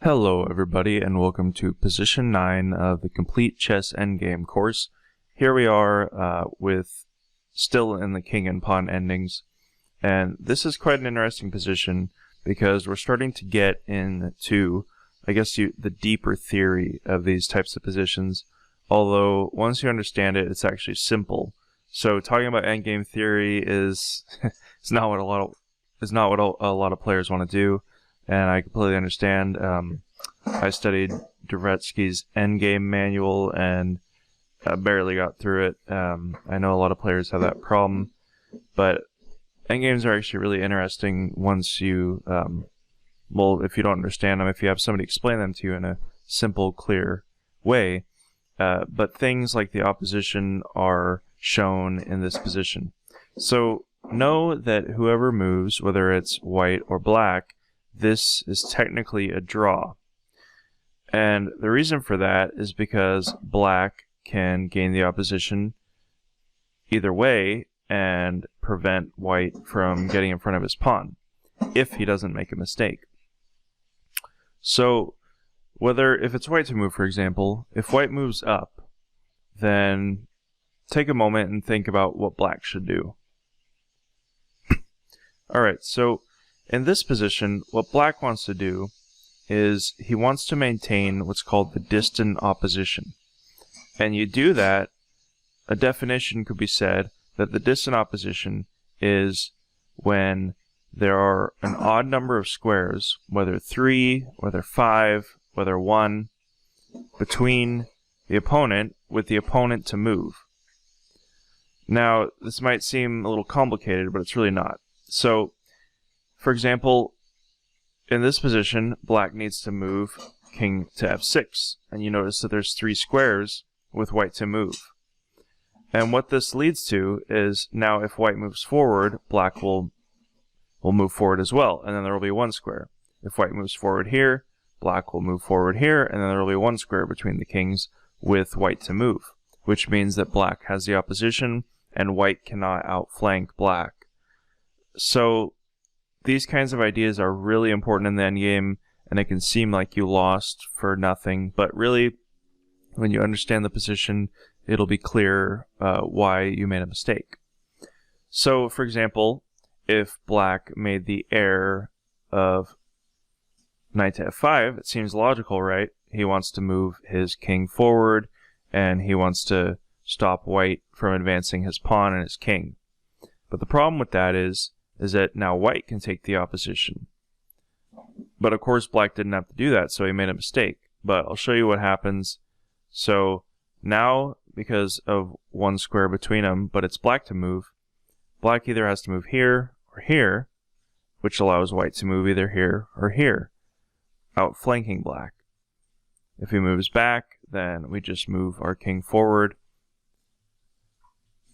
Hello everybody and welcome to position 9 of the Complete Chess Endgame course. Here we are still in the king and pawn endings, and this is quite an interesting position because we're starting to get into, the deeper theory of these types of positions, although once you understand it, it's actually simple. So talking about endgame theory is not what a lot of players want to do. And I completely understand. I studied Dvoretsky's Endgame manual and barely got through it. I know a lot of players have that problem, but endgames are actually really interesting once you, if you don't understand them, if you have somebody explain them to you in a simple, clear way. But things like the opposition are shown in this position. So know that whoever moves, whether it's white or black, this is technically a draw. And the reason for that is because black can gain the opposition either way and prevent white from getting in front of his pawn if he doesn't make a mistake. So if it's white to move, for example, if white moves up, then take a moment and think about what black should do. Alright, so in this position, what black wants to do is he wants to maintain what's called the distant opposition. And you do that, a definition could be said that the distant opposition is when there are an odd number of squares, whether 3, whether 5, whether 1, between the opponent with the opponent to move. Now, this might seem a little complicated, but it's really not. So, for example, in this position, black needs to move king to f6, and you notice that there's 3 squares with white to move. And what this leads to is now if white moves forward, black will move forward as well, and then there will be 1 square. If white moves forward here, black will move forward here, and then there will be 1 square between the kings with white to move, which means that black has the opposition and white cannot outflank black. So these kinds of ideas are really important in the endgame, and it can seem like you lost for nothing, but really, when you understand the position, it'll be clear why you made a mistake. So, for example, if black made the error of knight to f5, it seems logical, right? He wants to move his king forward, and he wants to stop white from advancing his pawn and his king. But the problem with that is that now white can take the opposition. But of course black didn't have to do that, so he made a mistake. But I'll show you what happens. So now, because of 1 square between them, but it's black to move, black either has to move here or here, which allows white to move either here or here, outflanking black. If he moves back, then we just move our king forward,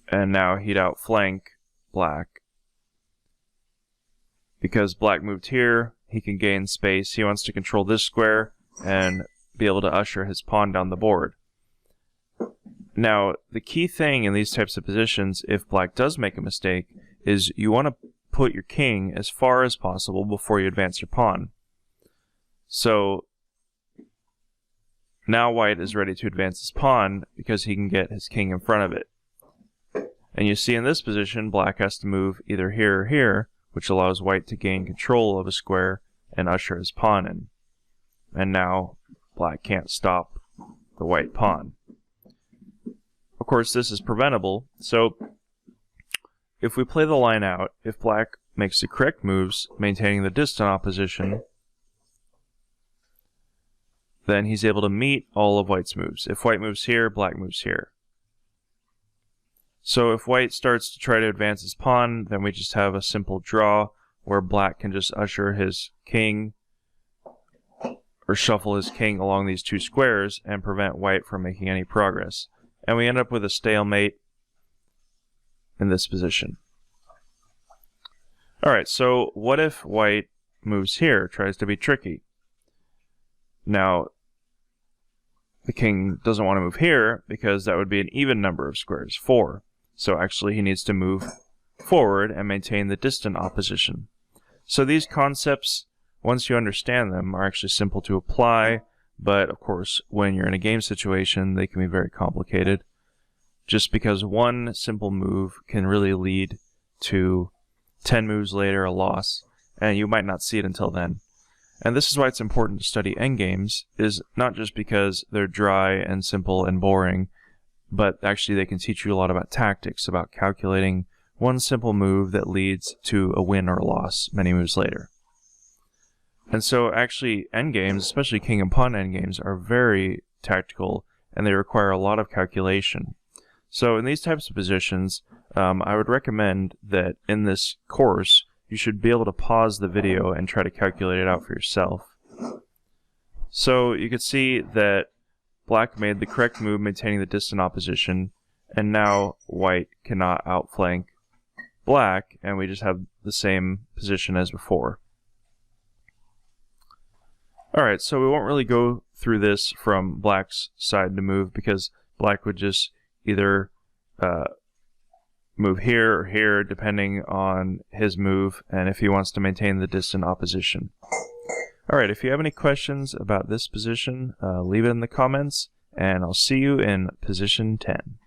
and now he'd outflank black. Because black moved here, he can gain space. He wants to control this square and be able to usher his pawn down the board. Now, the key thing in these types of positions, if black does make a mistake, is you want to put your king as far as possible before you advance your pawn. So now white is ready to advance his pawn because he can get his king in front of it. And you see in this position, black has to move either here or here, which allows white to gain control of a square and usher his pawn in. And now black can't stop the white pawn. Of course, this is preventable, so if we play the line out, if black makes the correct moves, maintaining the distant opposition, then he's able to meet all of white's moves. If white moves here, black moves here. So if white starts to try to advance his pawn, then we just have a simple draw where black can just usher his king or shuffle his king along these 2 squares and prevent white from making any progress. And we end up with a stalemate in this position. Alright, so what if white moves here, tries to be tricky? Now, the king doesn't want to move here because that would be an even number of squares, 4. So actually he needs to move forward and maintain the distant opposition. So these concepts once you understand them, are actually simple to apply, but of course, when you're in a game situation, they can be very complicated, just because one simple move can really lead to 10 moves later a loss, and you might not see it until then. And this is why it's important to study endgames, is not just because they're dry and simple and boring, but actually they can teach you a lot about tactics, about calculating one simple move that leads to a win or a loss many moves later. And so actually endgames, especially king and pawn endgames, are very tactical and they require a lot of calculation. So in these types of positions, I would recommend that in this course, you should be able to pause the video and try to calculate it out for yourself. So you could see that black made the correct move maintaining the distant opposition, and now white cannot outflank black, and we just have the same position as before. Alright, so we won't really go through this from black's side to move, because black would just either move here or here, depending on his move, and if he wants to maintain the distant opposition. Alright, if you have any questions about this position, leave it in the comments, and I'll see you in position 10.